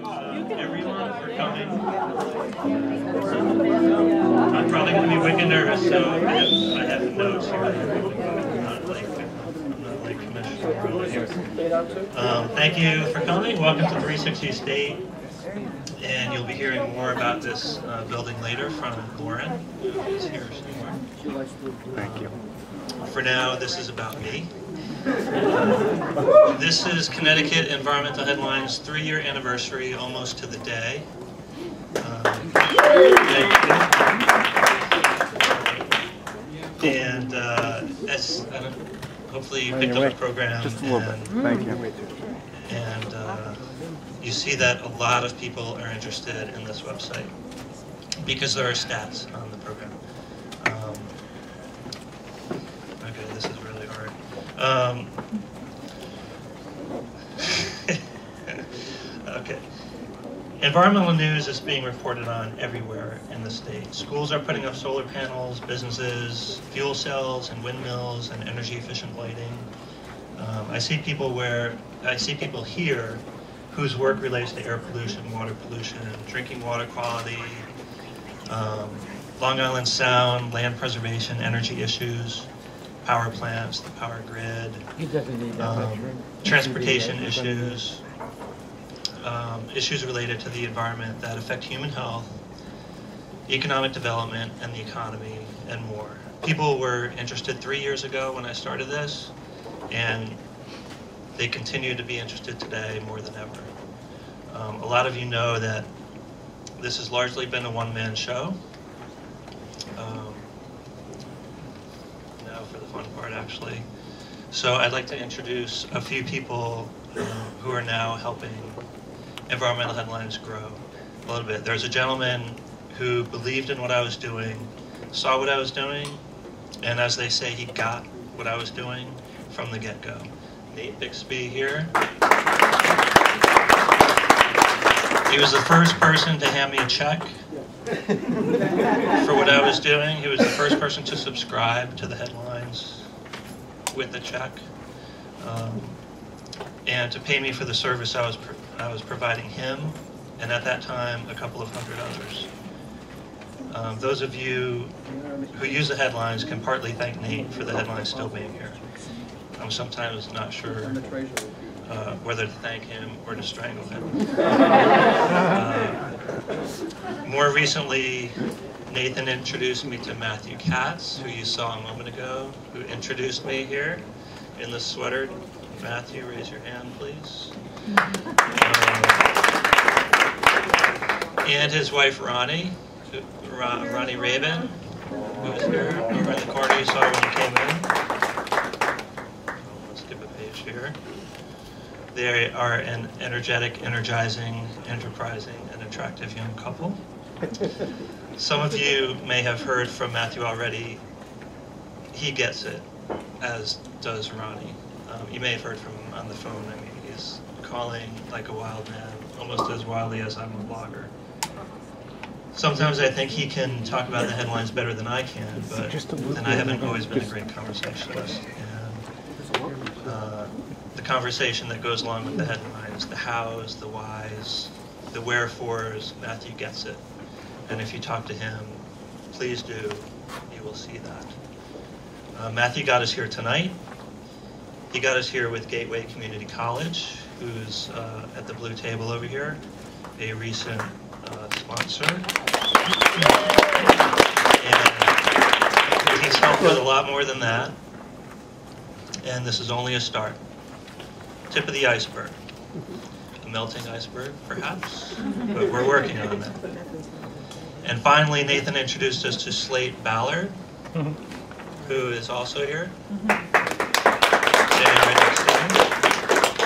everyone for coming. I'm probably going to be wicked nervous, so I have notes here. I'm not like Commissioner here. Thank you for coming. Welcome to 360 State. And you'll be hearing more about this building later from Lauren, who is here somewhere. Thank you. For now, this is about me. This is Connecticut Environmental Headlines' 3-year anniversary, almost to the day. And as hopefully you picked up the program. Just a little bit. Thank you. And you see that a lot of people are interested in this website because there are stats on the program. Okay, this is really hard. Okay. Environmental news is being reported on everywhere in the state. Schools are putting up solar panels, businesses, fuel cells and windmills and energy efficient lighting. I see people here whose work relates to air pollution, water pollution, drinking water quality, Long Island Sound, land preservation, energy issues, power plants, the power grid, transportation issues, issues related to the environment that affect human health, economic development, and the economy, and more. People were interested 3 years ago when I started this, and they continue to be interested today more than ever. A lot of you know that this has largely been a one-man show. Now for the fun part, actually. So I'd like to introduce a few people who are now helping Environmental Headlines grow a little bit. There's a gentleman who believed in what I was doing, saw what I was doing, and as they say, he got what I was doing from the get-go. Nate Bixby here. He was the first person to hand me a check for what I was doing. He was the first person to subscribe to the headlines with a check, and to pay me for the service I was providing him, and at that time, a couple of hundred others. Those of you who use the headlines can partly thank Nate for the headlines still being here. I'm sometimes not sure whether to thank him or to strangle him. More recently, Nathan introduced me to Matthew Katz, who you saw a moment ago, who introduced me here in the sweater. Matthew, raise your hand, please. And his wife, Ronnie Rabin, who was here over in the corner you saw when you came in. Let's skip a page here. They are an energetic, energizing, enterprising, and attractive young couple. Some of you may have heard from Matthew already. He gets it, as does Ronnie. You may have heard from him on the phone. I mean, he's calling like a wild man, almost as wildly as I'm a blogger. Sometimes I think he can talk about the headlines better than I can, but then I haven't always been a great conversationalist. And the conversation that goes along with the headlines, the hows, the whys, the wherefores, Matthew gets it. And if you talk to him, please do, you will see that. Matthew got us here tonight. He got us here with Gateway Community College, who's at the blue table over here, a recent sponsor. And he's helped with a lot more than that. And this is only a start. Tip of the iceberg. A melting iceberg, perhaps, but we're working on that. And finally, Nathan introduced us to Slate Ballard, who is also here.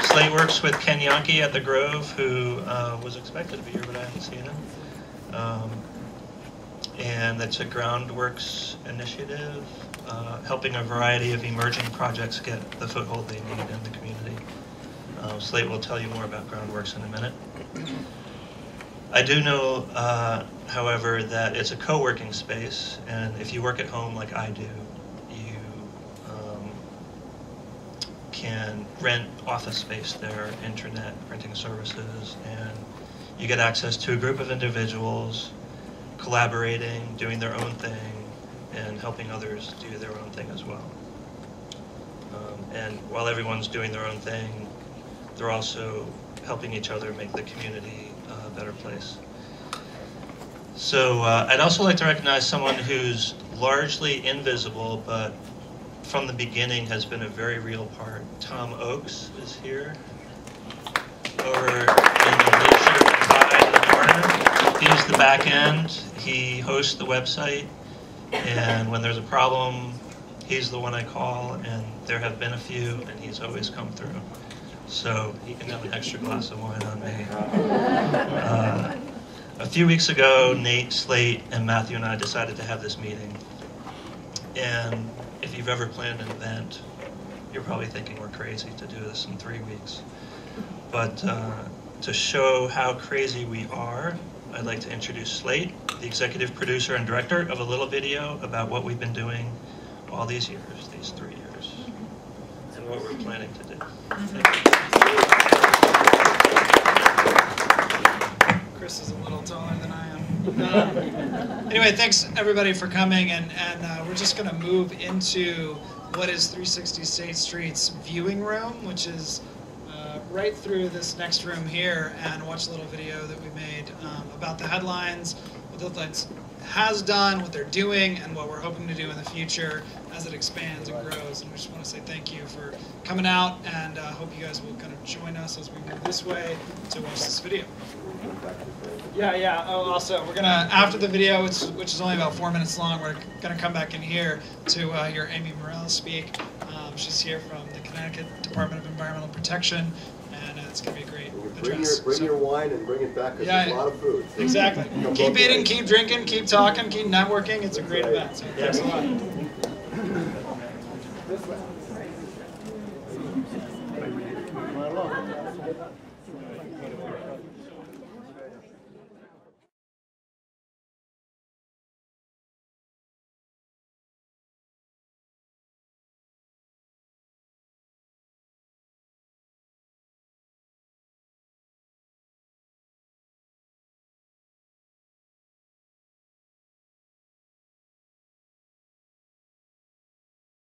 Slate works with Ken Yonke at the Grove, who was expected to be here, but I haven't seen him. And that's a Groundworks initiative, helping a variety of emerging projects get the foothold they need in the community. Slate will tell you more about Groundworks in a minute. I do know, however, that it's a co-working space, and if you work at home like I do, you can rent office space there, internet, printing services, and you get access to a group of individuals collaborating, doing their own thing, and helping others do their own thing as well. And while everyone's doing their own thing, they're also helping each other make the community a better place. So I'd also like to recognize someone who's largely invisible, but from the beginning has been a very real part. Tom Oakes is here, over in the blue shirt side in the corner. He's the back end. He hosts the website, and when there's a problem, he's the one I call, and there have been a few, and he's always come through. So he can have an extra glass of wine on me. A few weeks ago, Nate, Slate, and Matthew and I decided to have this meeting. And if you've ever planned an event, you're probably thinking we're crazy to do this in 3 weeks. But to show how crazy we are, I'd like to introduce Slate, the executive producer and director, of a little video about what we've been doing all these years, these 3 years, and what we're planning to do. Chris is a little taller than I am. Anyway, thanks everybody for coming, and we're just going to move into what is 360 State Street's viewing room, which is right through this next room here, and watch a little video that we made about the headlines, what the headlines has done, what they're doing, and what we're hoping to do in the future as it expands and grows. And we just want to say thank you for coming out, and hope you guys will kind of join us as we move this way to watch this video. Yeah. Oh, also, we're gonna, after the video, which is only about 4 minutes long, we're gonna come back in here to hear Amy Morales speak. She's here from the Connecticut Department of Environmental Protection, and it's gonna be a great address. Bring your wine and bring it back, because there's a lot of food. Exactly. Keep eating, keep drinking, keep talking, keep networking. It's a great event. So thanks a lot.